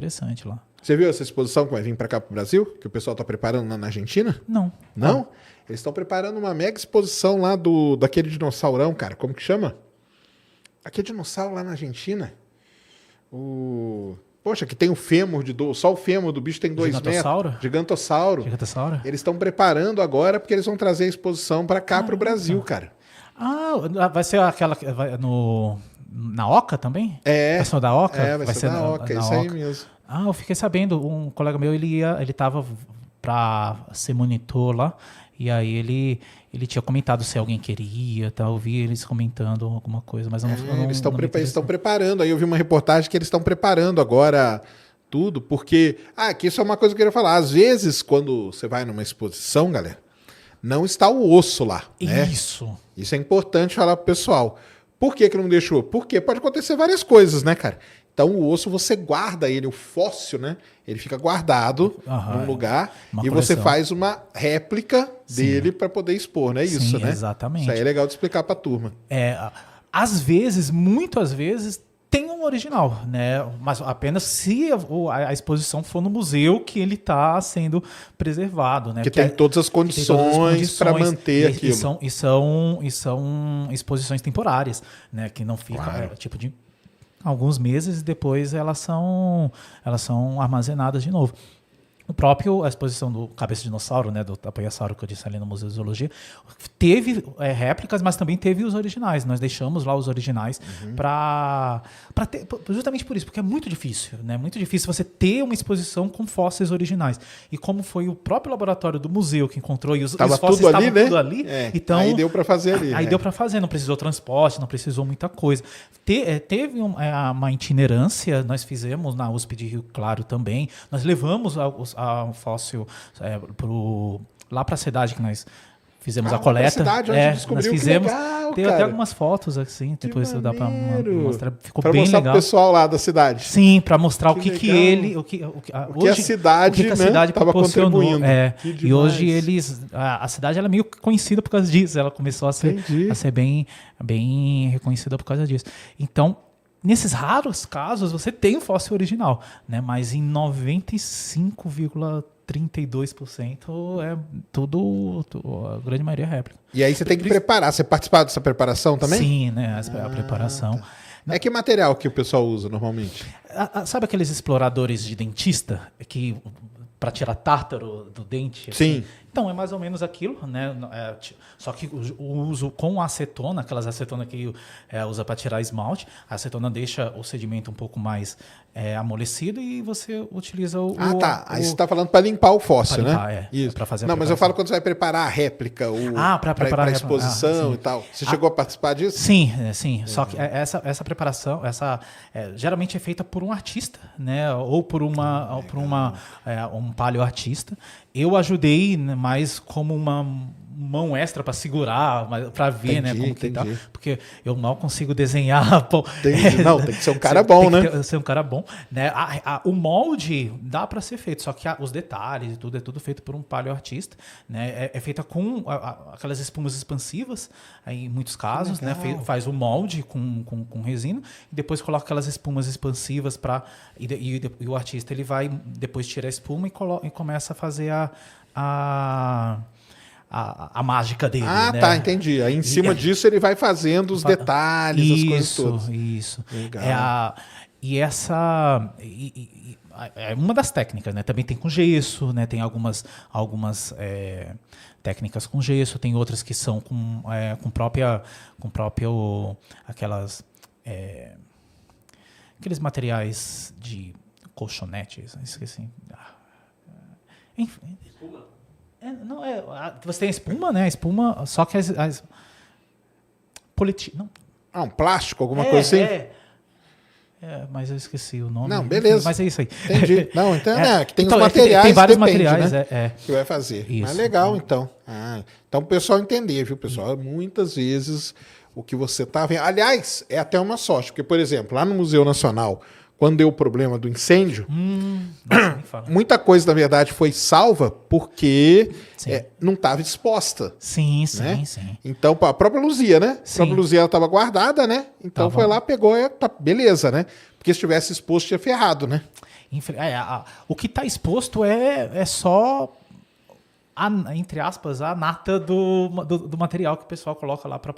interessante lá. Você viu essa exposição que vai vir para cá para o Brasil? Que o pessoal está preparando na Argentina? Não. Não? Eles estão preparando uma mega exposição lá daquele dinossaurão, cara. Como que chama? Aquele dinossauro lá na Argentina. Poxa, que tem o fêmur só o fêmur do bicho tem 2 metros. Gigantossauro. Eles estão preparando agora porque eles vão trazer a exposição para cá, para o Brasil, cara. Vai ser aquela na Oca também? Vai ser da Oca? Vai ser da Oca, isso aí mesmo. Eu fiquei sabendo, um colega meu, ele tava para ser monitor lá, e aí ele tinha comentado se alguém queria, eu vi eles comentando alguma coisa, mas eu não eles estão preparando, aí eu vi uma reportagem que eles estão preparando agora tudo, porque, que isso é uma coisa que eu queria falar, às vezes quando você vai numa exposição, galera, não está o osso lá, né? Isso é importante falar pro pessoal. Por que não deixou? Porque pode acontecer várias coisas, né, cara? Então o osso você guarda ele, o fóssil, né? Ele fica guardado num lugar e você faz uma réplica dele para poder expor, não é isso, né? Exatamente. Isso aí é legal de explicar para a turma. Às vezes, muitas vezes, tem um original, né? Mas apenas se a exposição for no museu que ele está sendo preservado, né? Que tem todas as condições para manter aquilo. E são exposições temporárias, né? Que não ficam de alguns meses e depois elas são armazenadas de novo. A exposição do Cabeça de Dinossauro, né, do Tapoiasauro, que eu disse ali no Museu de Zoologia, teve réplicas, mas também teve os originais. Nós deixamos lá os originais para ter, justamente por isso, porque é muito difícil, né? Muito difícil você ter uma exposição com fósseis originais. E como foi o próprio laboratório do museu que encontrou, e os fósseis estavam tudo ali, então aí deu para fazer ali. Aí deu para fazer, não precisou transporte, não precisou muita coisa. Teve uma itinerância, nós fizemos na USP de Rio Claro também, nós levamos um fóssil lá para a cidade que nós fizemos a coleta. Cidade onde descobriu, nós fizemos. Legal, tem até algumas fotos assim, depois dá para mostrar. Ficou pra bem mostrar legal. Pro pessoal lá da cidade. Sim, para mostrar o que a cidade estava contribuindo. E hoje a cidade ela é meio conhecida por causa disso. Ela começou a ser bem reconhecida por causa disso. Então, nesses raros casos, você tem o fóssil original, né? Mas em 95,32% é tudo, a grande maioria é réplica. E aí você tem que preparar. Você participar dessa preparação também? Sim, né? A preparação. Tá. Que material que o pessoal usa normalmente? Sabe aqueles exploradores de dentista que para tirar tártaro do dente? Sim. Então, é mais ou menos aquilo, né? Só que o uso com acetona, aquelas acetonas que usa para tirar esmalte, a acetona deixa o sedimento um pouco mais amolecido e você utiliza o... Aí você está falando para limpar o fóssil, limpar, né? Isso. Para fazer mas eu falo quando você vai preparar a réplica, para preparar a exposição e tal. Você chegou a participar disso? Sim. Só que essa preparação, geralmente é feita por um artista, né? Ou por um paleoartista. Eu ajudei, né, mais como uma mão extra para segurar, para ver, né, como que tá, porque eu mal consigo desenhar. Não, tem que ser um cara bom, né? Tem que ser um cara bom, né? O molde dá para ser feito, só que os detalhes e tudo é tudo feito por um paleoartista, né? É feita com aquelas espumas expansivas, aí, em muitos casos, né? Faz o molde com resina e depois coloca aquelas espumas expansivas e o artista ele vai depois tirar a espuma e começa a fazer a mágica dele. Tá, entendi. Aí em cima disso ele vai fazendo os detalhes, as coisas todas. Isso. Legal. É uma das técnicas, né? Também tem com gesso, né? Tem algumas técnicas com gesso, tem outras que são com aquelas aqueles materiais de colchonetes, esqueci. Enfim. Você tem a espuma, né? A espuma, só que as um plástico, alguma coisa assim? Mas eu esqueci o nome. Não, beleza. Enfim, mas é isso aí. Entendi. Não, então que tem os materiais. Tem vários materiais, né? Que vai fazer. Isso. Mas legal, então. Então o pessoal entender, viu, pessoal? Muitas vezes o que você tá vendo. Aliás, é até uma sorte, porque, por exemplo, lá no Museu Nacional, quando deu o problema do incêndio, nossa, nem fala. muita coisa, na verdade, foi salva porque Sim. não estava exposta. Sim, né? sim. Então, a própria Luzia, né? Sim. A própria Luzia estava guardada, né? Então Tava. foi lá, pegou, beleza, né? Porque se tivesse exposto, tinha ferrado, né? O que está exposto é só, entre aspas, a nata do material que o pessoal coloca lá para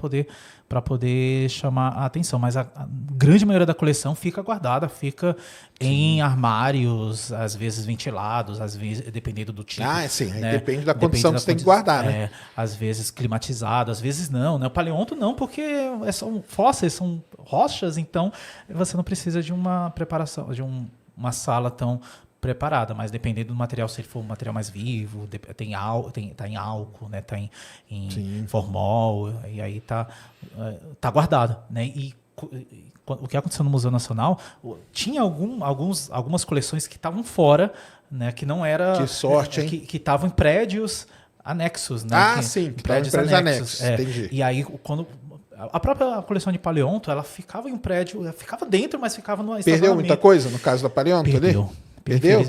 poder chamar a atenção. Mas a grande maioria da coleção fica guardada, fica em armários, às vezes ventilados, às vezes, dependendo do tipo. Sim, né? depende da condição que você tem que guardar, né? Às vezes climatizado, às vezes não, né? O paleonto não, porque são fósseis, são rochas, então você não precisa de uma preparação, uma sala tão preparada, mas dependendo do material, se ele for um material mais vivo, tá em álcool, né? Tá em formol, e aí tá guardado, né? E o que aconteceu no Museu Nacional, tinha algumas coleções que estavam fora, né? Que não era... Que sorte, hein? Que estavam em prédios anexos, né? Sim, que prédios anexos. Entendi. E aí, quando... A própria coleção de paleonto, ela ficava em um prédio, ficava dentro, mas ficava no estacionamento. Perdeu muita coisa no caso da paleonto ali? Perdeu? Perdeu.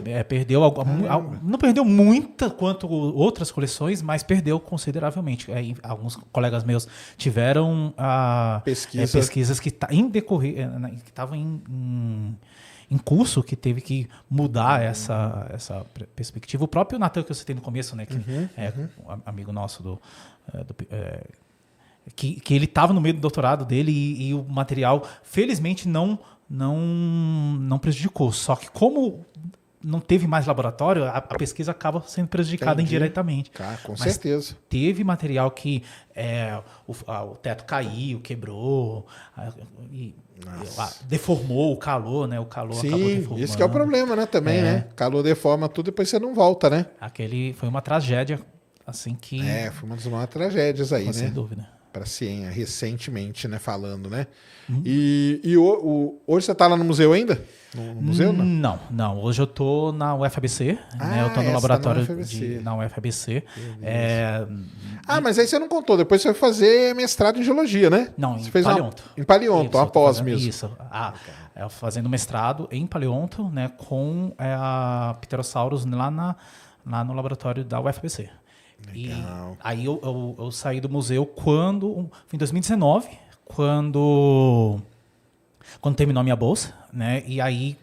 Não perdeu muita quanto outras coleções, mas perdeu consideravelmente. Alguns colegas meus tiveram pesquisas que estavam em curso, que teve que mudar essa perspectiva. O próprio Natan, que eu citei no começo, né, que é um amigo nosso que ele estava no meio do doutorado dele e o material, felizmente, não prejudicou. Só que como não teve mais laboratório, a pesquisa acaba sendo prejudicada indiretamente. Com certeza. Teve material que o teto caiu, quebrou, deformou o calor, né? O calor acabou deformando. Isso que é o problema, né? Também, né? O calor deforma tudo e depois você não volta, né? Foi uma tragédia, assim que... Foi uma das maiores tragédias aí, né? Sem dúvida. Para a ciência, recentemente, né? Falando, né? E hoje você está lá no museu ainda? No museu, não? Não. Hoje eu estou na UFABC, né? Eu estou no laboratório na UFABC. Mas aí você não contou. Depois você vai fazer mestrado em geologia, né? Não, você em fez paleonto. Em paleonto, após mesmo. Isso. Fazendo mestrado em paleonto, né? Com a Pterosaurus lá no laboratório da UFABC. Legal. E aí eu saí do museu em 2019, quando terminou a minha bolsa, né? E aí,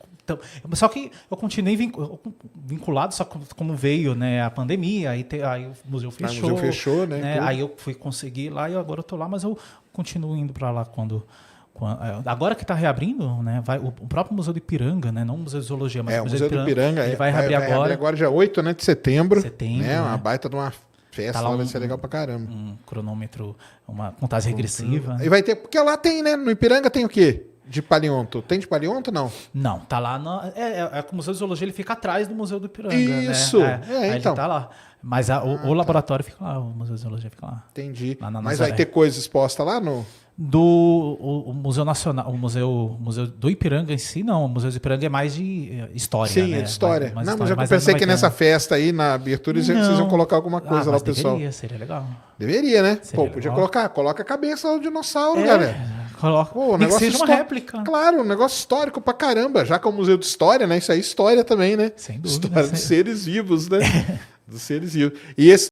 só que eu continuei vinculado, só que como veio, né, a pandemia, aí o museu fechou. O museu fechou, né? Aí eu fui conseguir lá e agora eu tô lá, mas eu continuo indo para lá agora que está reabrindo, né? O próprio Museu do Ipiranga, né? Não o Museu de Zoologia, mas o Museu do Ipiranga ele vai reabrir agora. Vai agora dia 8, né, de setembro. Né? Uma né? baita de uma festa, lá vai ser legal pra caramba. Um cronômetro, uma contagem regressiva. E vai ter, porque lá tem, né? No Ipiranga tem o quê? De paleonto. Tem de paleonto, não? Não, tá lá o Museu de Zoologia, ele fica atrás do Museu do Ipiranga. Isso! Né? Então. Ele tá lá. Mas o laboratório fica lá, o Museu de Zoologia fica lá. Entendi. Lá na Mas Nazaré. vai ter coisa exposta lá no... O Museu Nacional, o museu do Ipiranga em si, não. O Museu do Ipiranga é mais de história. Sim, né? é de história. Mais não, história, mas eu pensei que nessa festa aí, na abertura, vocês iam colocar alguma coisa lá, pessoal. Seria legal. Deveria, né? Seria podia legal. coloca a cabeça do dinossauro, galera. Coloca. Nem que seja uma réplica. Claro, um negócio histórico pra caramba. Já que é um museu de história, né? Isso aí é história também, né? Sem dúvida. História dos seres vivos, né? Dos seres vivos. E esse